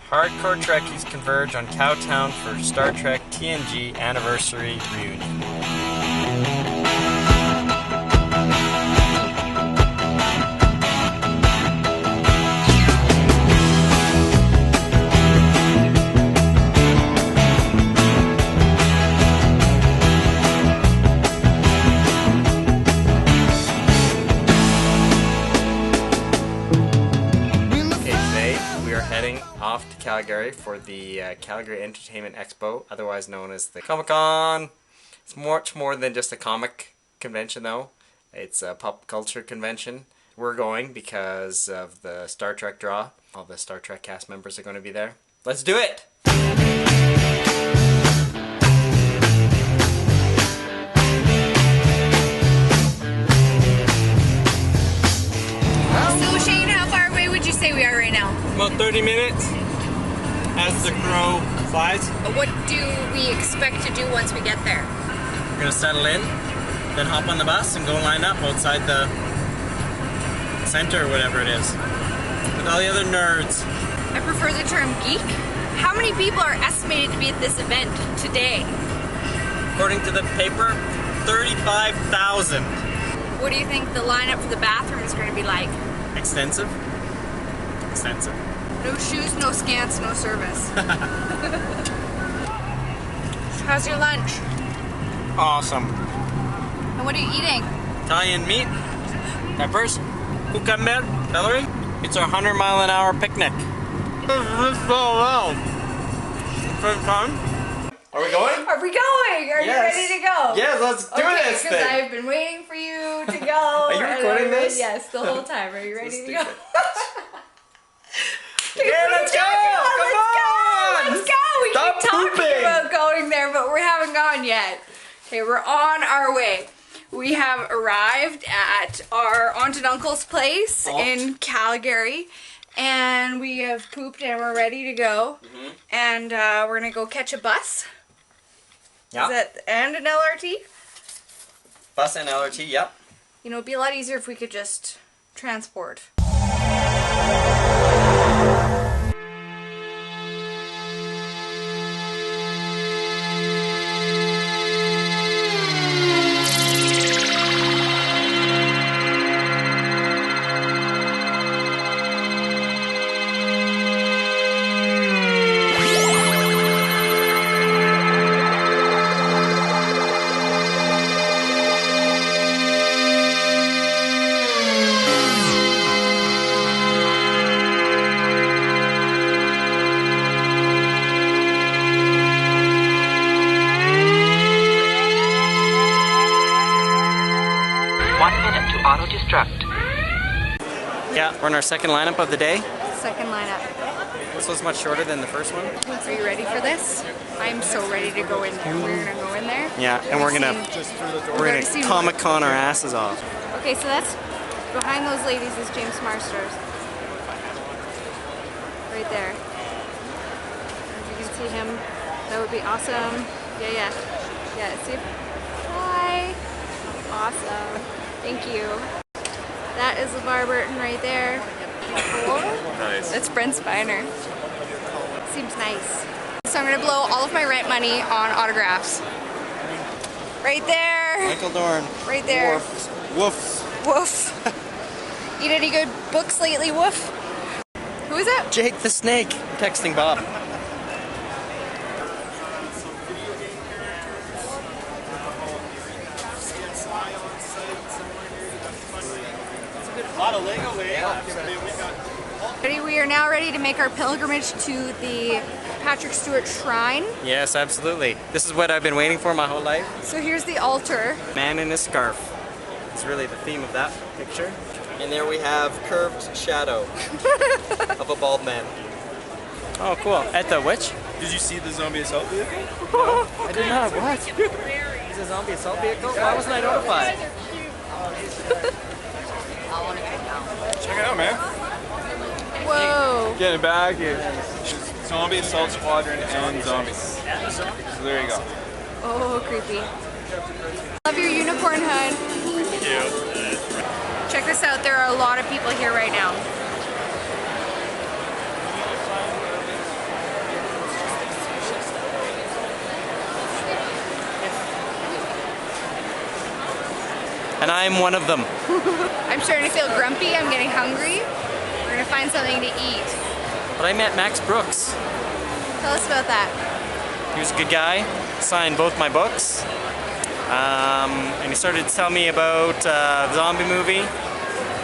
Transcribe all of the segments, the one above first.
Hardcore Trekkies converge on Cowtown for Star Trek TNG Anniversary Reunion. Heading off to Calgary for the Calgary Entertainment Expo, otherwise known as the Comic-Con. It's much more than just a comic convention though. It's a pop culture convention. We're going because of the Star Trek draw. All the Star Trek cast members are going to be there. Let's do it! Say we are right now? About 30 minutes as the crow flies. What do we expect to do once we get there? We're gonna settle in, then hop on the bus and go line up outside the center or whatever it is with all the other nerds. I prefer the term geek. How many people are estimated to be at this event today? According to the paper, 35,000. What do you think the lineup for the bathroom is going to be like? Extensive. Extensive. No shoes, no scants, no service. How's your lunch? Awesome. And what are you eating? Italian meat, peppers, cucumber, celery. It's our 100-mile-an-hour picnic. First time. Are we going? Are we going? Are you ready to go? Yes, let's do this thing. Because I've been waiting for you to go. Are you recording this? Yes, the whole time. Are you ready to go? Yeah, let's go! Come on! Let's go! We Stop keep talking pooping. about going there, but we haven't gone yet. Okay, we're on our way. We have arrived at our aunt and uncle's place in Calgary, and we have pooped and we're ready to go. And we're gonna go catch a bus. Yeah. And an LRT. Bus and LRT, yep. You know, it'd be a lot easier if we could just transport. 1 minute to auto-destruct. Yeah, we're in our second lineup of the day. Second lineup. This was much shorter than the first one. Are you ready for this? I'm so ready to go in there. We're gonna go in there. Yeah, and we're gonna Comic-Con our asses off. Okay, so that's behind those ladies is James Marsters. Right there. If you can see him, that would be awesome. Yeah. See? Hi. Awesome. Thank you. That is LeVar Burton right there. Nice. That's Brent Spiner. Seems nice. So I'm gonna blow all of my rent money on autographs. Right there. Michael Dorn. Right there. Woof. Woof. Eat any good books lately, Woof? Who is it? Jake the Snake. I'm texting Bob. We are now ready to make our pilgrimage to the Patrick Stewart Shrine. Yes, absolutely. This is what I've been waiting for my whole life. So here's the altar. Man in a scarf. It's really the theme of that picture. And there we have curved shadow of a bald man. Oh, cool. At the which? Did you see the zombie assault vehicle? No, I did not. What? Is a zombie assault vehicle? Why wasn't I notified? Check it out, man. Whoa. Get it back. Zombie assault squadron and zombies. So there you go. Oh, creepy. Love your unicorn hood. Thank you. Check this out. There are a lot of people here right now. And I'm one of them. I'm starting to feel grumpy. I'm getting hungry. We're gonna find something to eat. But I met Max Brooks. Tell us about that. He was a good guy. Signed both my books. And he started to tell me about the zombie movie,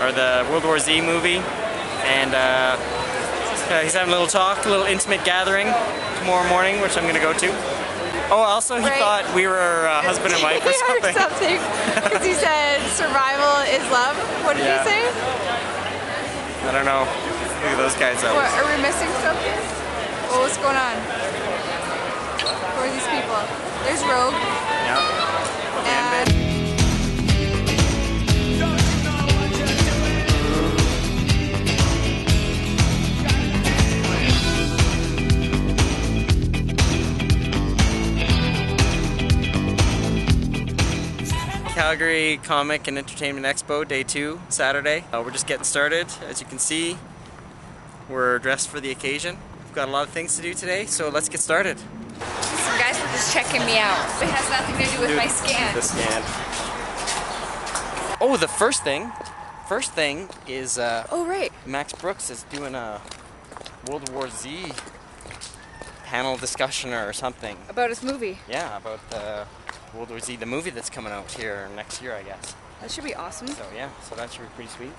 or the World War Z movie. And he's having a little talk, a little intimate gathering tomorrow morning, which I'm going to go to. Oh, also he thought we were husband and wife or something. Because he said survival is love. What did he say? I don't know. Look at those guys out. What, are we missing something? Oh, what's going on? Who are these people? There's Rogue. Yeah. And Calgary Comic and Entertainment Expo, Day 2, Saturday. We're just getting started. As you can see, we're dressed for the occasion. We've got a lot of things to do today, so let's get started. some guys were just checking me out. It has nothing to do with my scan. The scan. Oh, the first thing is Oh, right. Max Brooks is doing a World War Z panel discussion or something. About his movie. Yeah, about World War Z, the movie that's coming out here next year, I guess. That should be awesome. So yeah, so that should be pretty sweet.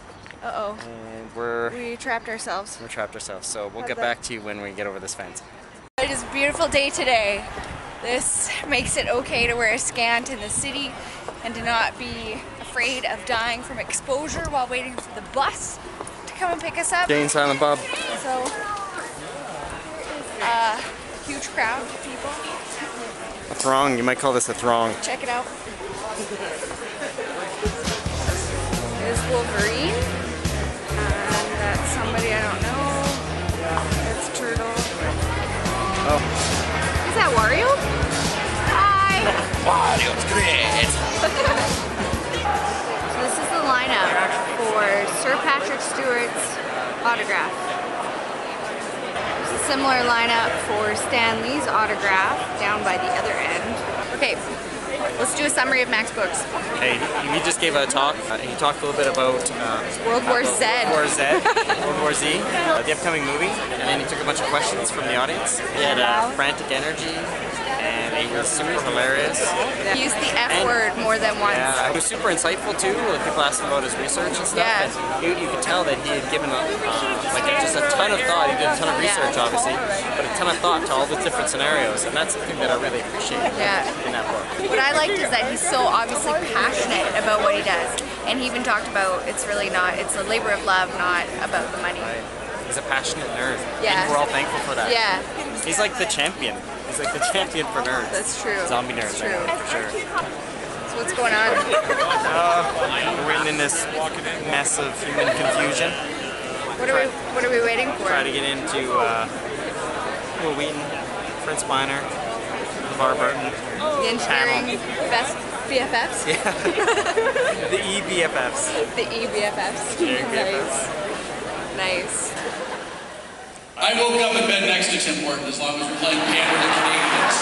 Uh-oh. And We trapped ourselves. we're trapped ourselves, so we'll get back to you when we get over this fence. It is a beautiful day today. This makes it okay to wear a scant in the city and to not be afraid of dying from exposure while waiting for the bus to come and pick us up. Jane Silent Bob. So, a huge crowd of people. A throng, you might call this a throng. Check it out. There's Wolverine. And that's somebody I don't know. That's Turtle. Oh. Is that Wario? Hi! Wario's great! So this is the lineup for Sir Patrick Stewart's autograph. There's a similar lineup for Stan Lee's autograph down by the other end. Okay, let's do a summary of Max Brooks. Hey, he just gave a talk. He talked a little bit about World War Z. World War Z, the upcoming movie, and then he took a bunch of questions from the audience. He had frantic energy, and he was super hilarious. He used the F word more than once. Yeah, he was super insightful too. People asked him about his research and stuff. Yeah. And you could tell that he had given just a ton of thought. He did a ton of research, obviously, but a ton of thought to all the different scenarios, and that's the thing that I really appreciate in that book. What I liked is that he's so obviously passionate about what he does, and he even talked about it's a labor of love, not about the money. Right. He's a passionate nerd. Yeah. And we're all thankful for that. Yeah. He's like the champion. He's like the champion for nerds. That's true. Zombie nerds, That's true. for sure. So what's going on? We're in this mess of human confusion. What are we waiting for? Try to get into Will Wheaton, Prince Minor, LeVar Burton. The engineering best BFFs? Yeah. The EBFFs. The EBFFs. BFFs. Nice. I woke up in bed next to Tim Horton as long as we're playing Canada the Canadians.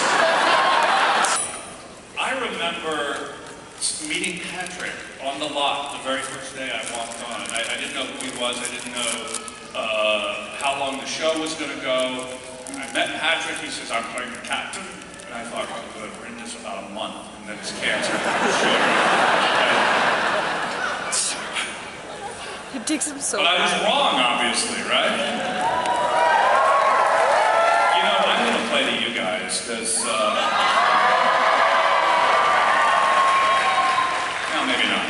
I remember meeting Patrick on the lot the very first day I walked on. I didn't know who he was. I didn't know how long the show was going to go. I met Patrick. He says, I'm playing the captain. And I thought, oh, good, we're in this about a month. And then it's canceled. It takes him so But I was wrong, obviously, right? You know, I'm going to play to you guys, because, no, maybe not.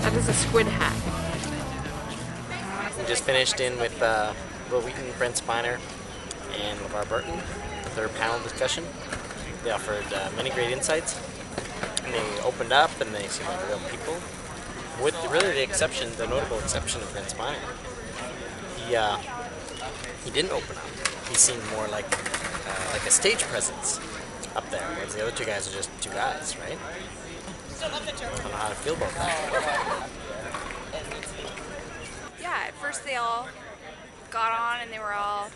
That is a squid hat. We just finished in with Will Wheaton, Brent Spiner, and LeVar Burton with their panel discussion. They offered many great insights, and they opened up, and they seemed like real people. With really the notable exception of Brent Spiner. He didn't open up. He seemed more like a stage presence up there, whereas the other two guys are just two guys, right? I don't know how to feel about that. Yeah, at first they all got on and they were all,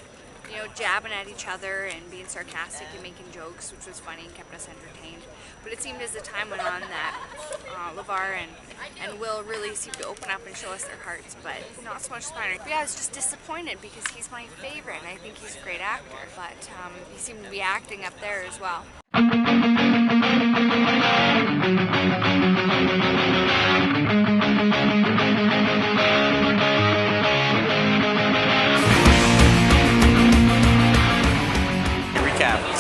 you know, jabbing at each other and being sarcastic and making jokes, which was funny and kept us entertained. But it seemed as the time went on that LeVar and Will really seemed to open up and show us their hearts, but not so much Spiner. But yeah, I was just disappointed because he's my favorite and I think he's a great actor, but he seemed to be acting up there as well.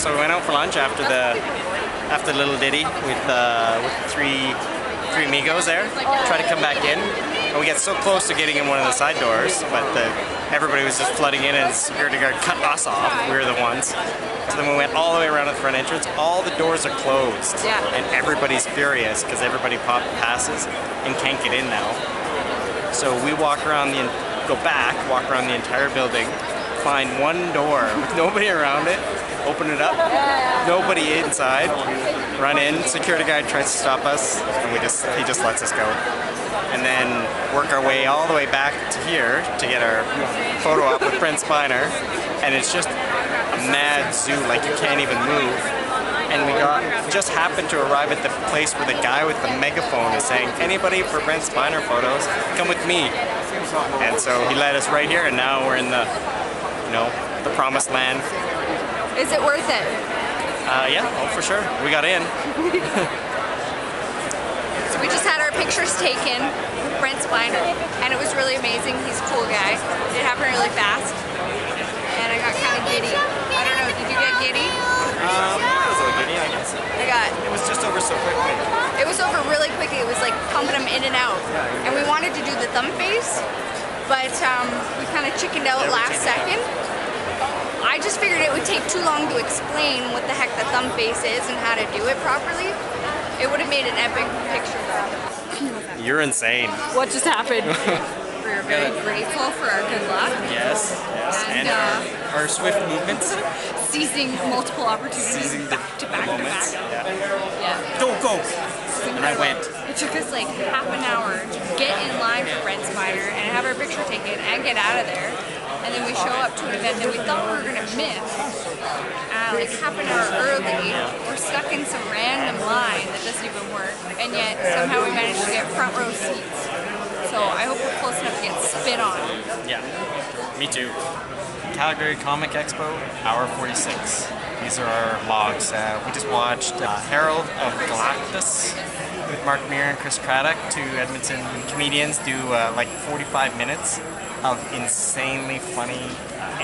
So we went out for lunch after the little ditty with the three amigos there. Tried to come back in, and we got so close to getting in one of the side doors, but everybody was just flooding in, and the security guard cut us off. We were the ones. So then we went all the way around to the front entrance. All the doors are closed, and everybody's furious because everybody popped passes and can't get in now. So we walk around go back, walk around the entire building, find one door with nobody around it. Open it up, nobody inside, run in, security guard tries to stop us, and he just lets us go. And then work our way all the way back to here to get our photo op with Prince Spiner, and it's just a mad zoo, like you can't even move. And we just happened to arrive at the place where the guy with the megaphone is saying, anybody for Prince Spiner photos, come with me. And so he led us right here, and now we're in the, you know, the promised land. Is it worth it? Yeah, oh for sure. We got in. So we just had our pictures taken with Brent Spiner, and it was really amazing. He's a cool guy. It happened really fast, and I got kind of giddy. I don't know, did you get giddy? I was a little giddy, I guess. It was just over so quickly. It was over really quickly. It was like pumping them in and out. And we wanted to do the thumb face, but we kind of chickened out last second. I just figured it would take too long to explain what the heck the thumb face is and how to do it properly. It would have made an epic picture. You're insane. What just happened? We're very grateful for our good luck. Yes, and our swift movements. Seizing multiple opportunities back to back to back. Yeah. Don't go! And I went. It took us like half an hour to get in line for Brent Spiner and have our picture taken and get out of there. And then we show up to an event that we thought we were going to miss like half an hour early. We're stuck in some random line that doesn't even work, and yet somehow we managed to get front row seats. So I hope we're close enough to get spit on. Yeah, me too. Calgary Comic Expo, hour 46. These are our vlogs. We just watched Herald of Galactus with Mark Meir and Chris Craddock, two Edmonton comedians, do like 45 minutes of insanely funny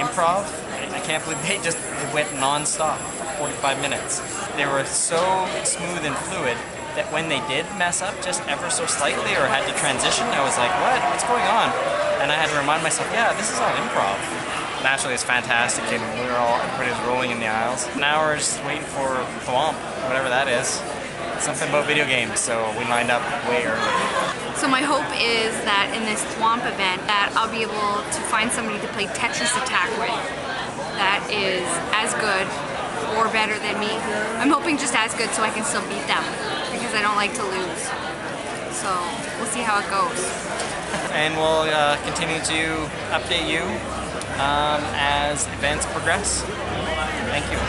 improv. I can't believe they just went non-stop for 45 minutes. They were so smooth and fluid that when they did mess up just ever so slightly or had to transition, I was like, what? What's going on? And I had to remind myself, yeah, this is all improv. Naturally, it's fantastic, and everybody was rolling in the aisles. Now we're just waiting for Thwomp, whatever that is. Something about video games, so we lined up way early. So my hope is that in this Thwomp event that I'll be able to find somebody to play Tetris Attack with that is as good or better than me. I'm hoping just as good so I can still beat them because I don't like to lose. So we'll see how it goes. And we'll continue to update you as events progress. Thank you.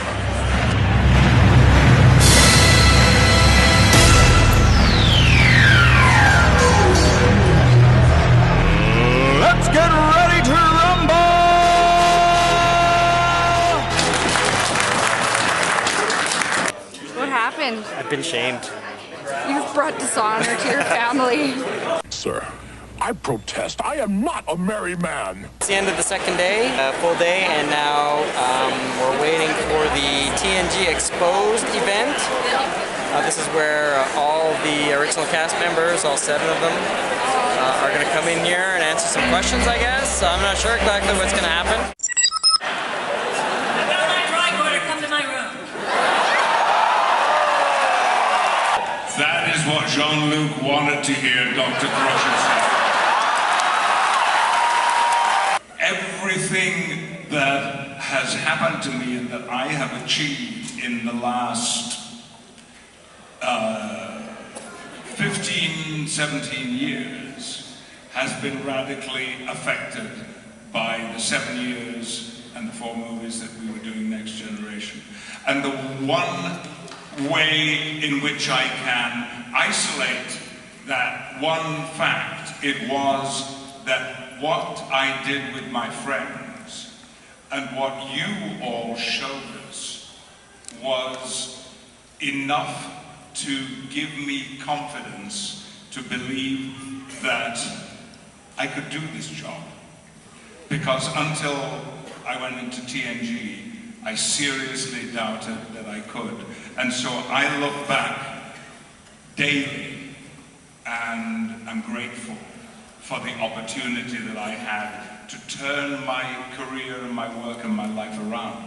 Let's get ready to rumble! What happened? I've been shamed. You've brought dishonor to your family. Sir, I protest. I am not a merry man. It's the end of the second day, full day, and now we're waiting for the TNG Exposed event. This is where all the original cast members, all 7 of them, are going to come in here and answer some questions, I guess. I'm not sure exactly what's going to happen. I got my tricorder, come to my room. That is what Jean-Luc wanted to hear, Dr. Crusher said. Everything that has happened to me and that I have achieved in the last 15, 17 years has been radically affected by the 7 years and the 4 movies that we were doing Next Generation. And the one way in which I can isolate that one fact, it was that what I did with my friends and what you all showed us was enough to give me confidence to believe that I could do this job. Because until I went into TNG, I seriously doubted that I could. And so I look back daily and I'm grateful for the opportunity that I had to turn my career and my work and my life around.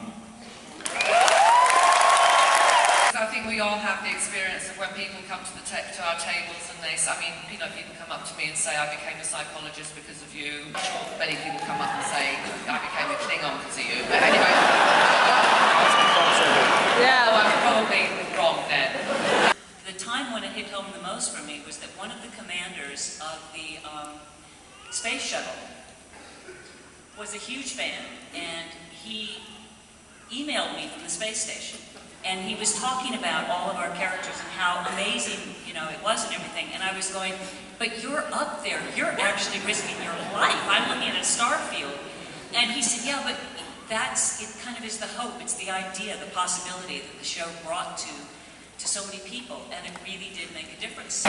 I think we all have the experience of when people come to our tables and they say, I mean, people come up to me and say, I became a psychologist because of you. I'm sure many people come up and say, I became a Klingon because of you. But anyway, yeah, I'm probably wrong then. The time when it hit home the most for me was that one of the commanders of the space shuttle was a huge fan, and he emailed me from the space station. And he was talking about all of our characters and how amazing, you know, it was and everything. And I was going, but you're up there. You're actually risking your life. I'm looking at a star field. And he said, yeah, but it kind of is the hope. It's the idea, the possibility that the show brought to so many people. And it really did make a difference.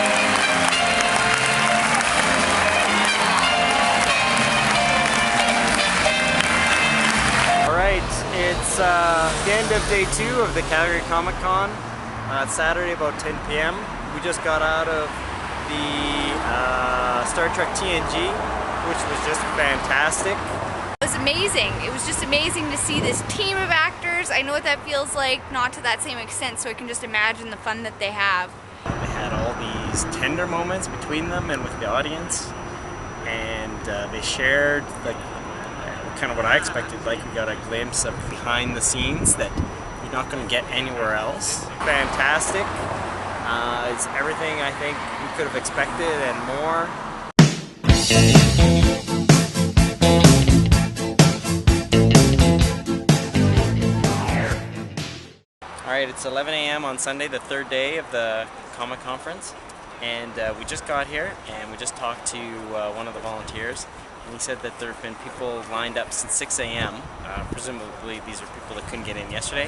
Alright, it's the end of day 2 of the Calgary Comic Con. It's Saturday about 10 p.m. We just got out of the Star Trek TNG, which was just fantastic. It was amazing. It was just amazing to see this team of actors. I know what that feels like, not to that same extent, so I can just imagine the fun that they have. They had all these tender moments between them and with the audience, and they shared like kind of what I expected. Like, we got a glimpse of behind the scenes that you're not going to get anywhere else. Fantastic. It's everything I think we could have expected and more. Alright, it's 11 a.m. on Sunday, the 3rd day of the Comic Conference, and we just got here and we just talked to one of the volunteers. And he said that there have been people lined up since 6 a.m. Presumably these are people that couldn't get in yesterday,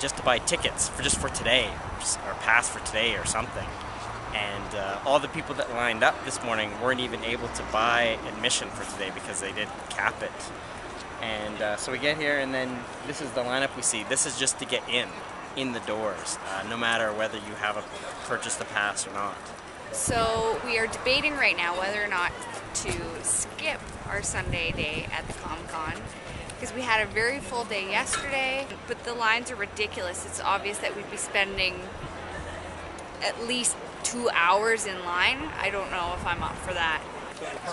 just to buy tickets for today, or pass for today or something. And all the people that lined up this morning weren't even able to buy admission for today because they didn't cap it. And so we get here, and then this is the lineup we see. This is just to get in the doors, no matter whether you have purchased a pass or not. So we are debating right now whether or not to skip our Sunday day at the Comic-Con, because we had a very full day yesterday, but the lines are ridiculous. It's obvious that we'd be spending at least 2 hours in line. I don't know if I'm up for that.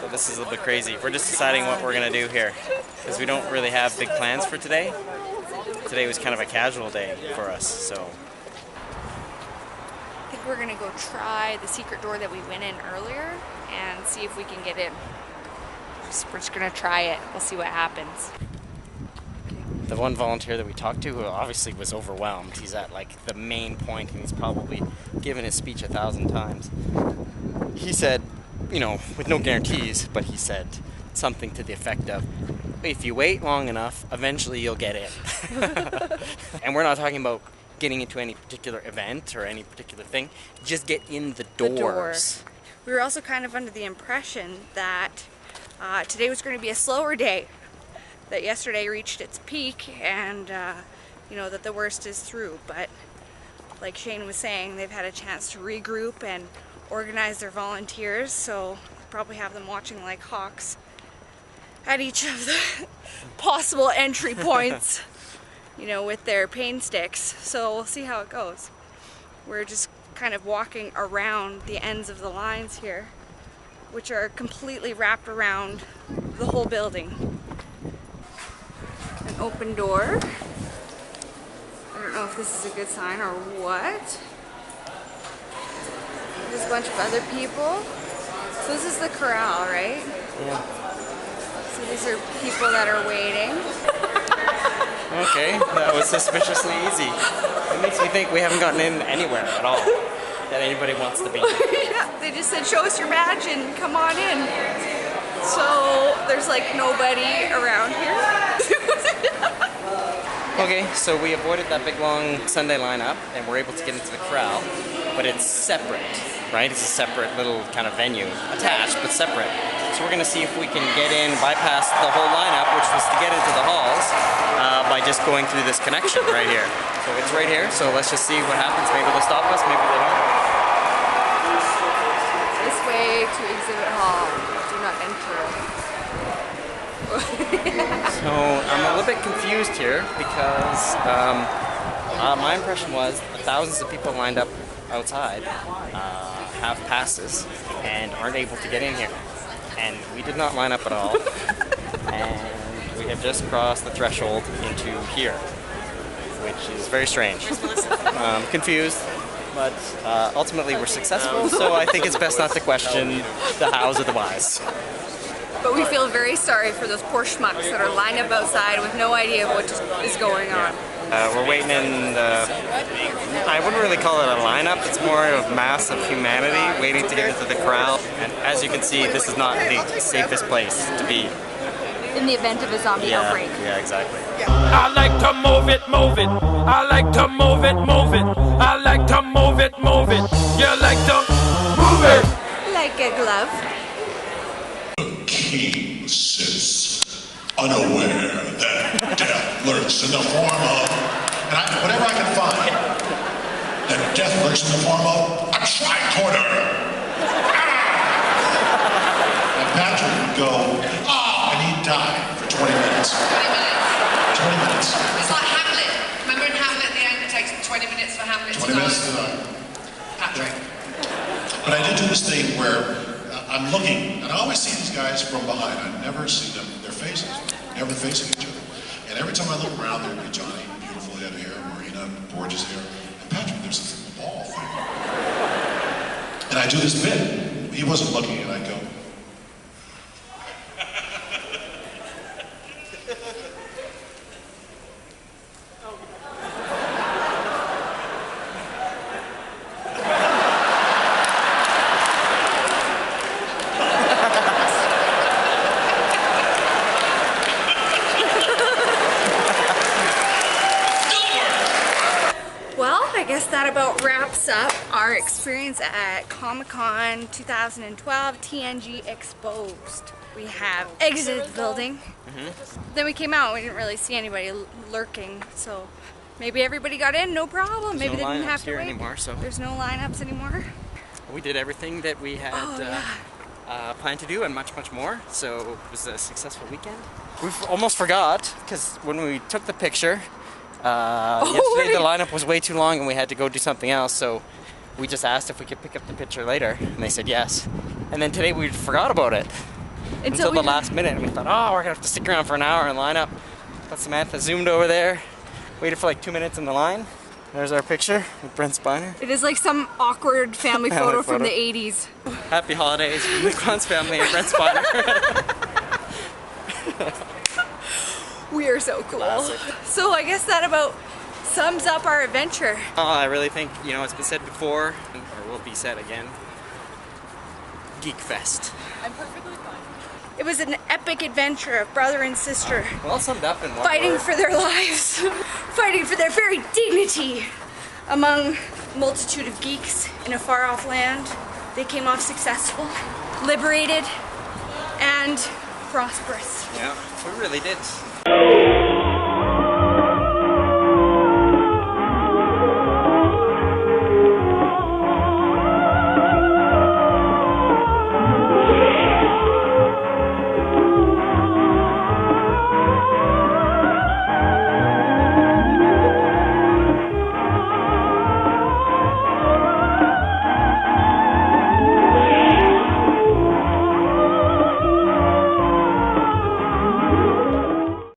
So this is a little bit crazy. We're just deciding what we're going to do here, because we don't really have big plans for today. Today was kind of a casual day for us, so I think we're gonna go try the secret door that we went in earlier and see if we can get in. We're just gonna try it. We'll see what happens. The one volunteer that we talked to, who obviously was overwhelmed, he's at like the main point and he's probably given his speech 1,000 times. He said, you know, with no guarantees, but he said something to the effect of, if you wait long enough, eventually you'll get in. And we're not talking about getting into any particular event or any particular thing, just get in the doors. We were also kind of under the impression that today was going to be a slower day, that yesterday reached its peak and you know, that the worst is through, but like Shane was saying, they've had a chance to regroup and organize their volunteers, so probably have them watching like hawks at each of the possible entry points, you know, with their pain sticks. So we'll see how it goes. We're just kind of walking around the ends of the lines here, which are completely wrapped around the whole building. An open door. I don't know if this is a good sign or what. There's a bunch of other people. So this is the corral, right? Yeah. So these are people that are waiting. Okay, that was suspiciously easy. It makes me think we haven't gotten in anywhere at all that anybody wants to be. Yeah, they just said, show us your badge and come on in. So there's like nobody around here. Okay, so we avoided that big long Sunday lineup and we're able to get into the corral, but it's separate, right? It's a separate little kind of venue, attached but separate. So we're gonna see if we can get in, bypass the whole lineup, which was to get into the halls, by just going through this connection right here. So it's right here, so let's just see what happens. Maybe they'll stop us, maybe they don't. This way to exhibit hall. Do not enter. So I'm a little bit confused here because my impression was thousands of people lined up outside have passes and aren't able to get in here. And we did not line up at all. And we have just crossed the threshold into here, which is very strange. Confused, but ultimately we're successful, so I think it's best not to question the hows or the whys. But we feel very sorry for those poor schmucks that are lined up outside with no idea what is going on. We're waiting in the, I wouldn't really call it a lineup, it's more of mass of humanity waiting to get into the corral. And as you can see, this is not the safest place to be. In the event of a zombie outbreak. Yeah, exactly. I like to move it, move it. I like to move it, move it. I like to move it, move it. You like to move it. Like a glove. King sits unaware that death lurks in the form of, and whatever I can find, that death lurks in the form of a tricorder. And Patrick would go, and he'd die for 20 minutes. 20 minutes. 20 minutes. It's like Hamlet. Remember in Hamlet at the end it takes 20 minutes for Hamlet 20 to minutes to die? die. Patrick. But I did do this thing where I'm looking, and I always see these guys from behind. I never see them, their faces, never facing each other. And every time I look around, there'd be Johnny, beautiful head of hair, Marina, gorgeous hair, and Patrick, there's this ball thing. And I do this bit. He wasn't looking, and I go, I guess that about wraps up our experience at Comic-Con 2012 TNG Exposed. We have exited the building. Then we came out, we didn't really see anybody lurking, so maybe everybody got in, no problem. Maybe they didn't have to wait. Anymore, so. There's no lineups anymore. We did everything that we had planned to do and much, much more, so it was a successful weekend. We almost forgot, because when we took the picture, yesterday the lineup was way too long and we had to go do something else, so we just asked if we could pick up the picture later, and they said yes. And then today we forgot about it until the last minute, and we thought, oh, we're gonna have to stick around for an hour and line up. But Samantha zoomed over there, waited for like 2 minutes in the line. There's our picture with Brent Spiner. It is like some awkward family photo from the 80s. Happy holidays from the Quantz family and Brent Spiner. We are so cool. Classic. So I guess that about sums up our adventure. I really think, you know, it's been said before, or will be said again, Geek Fest. I'm perfectly fine. It was an epic adventure of brother and sister. Well summed up in one fighting word. for their lives. Fighting for their very dignity. Among a multitude of geeks in a far off land, they came off successful, liberated, and prosperous. Yeah, we really did.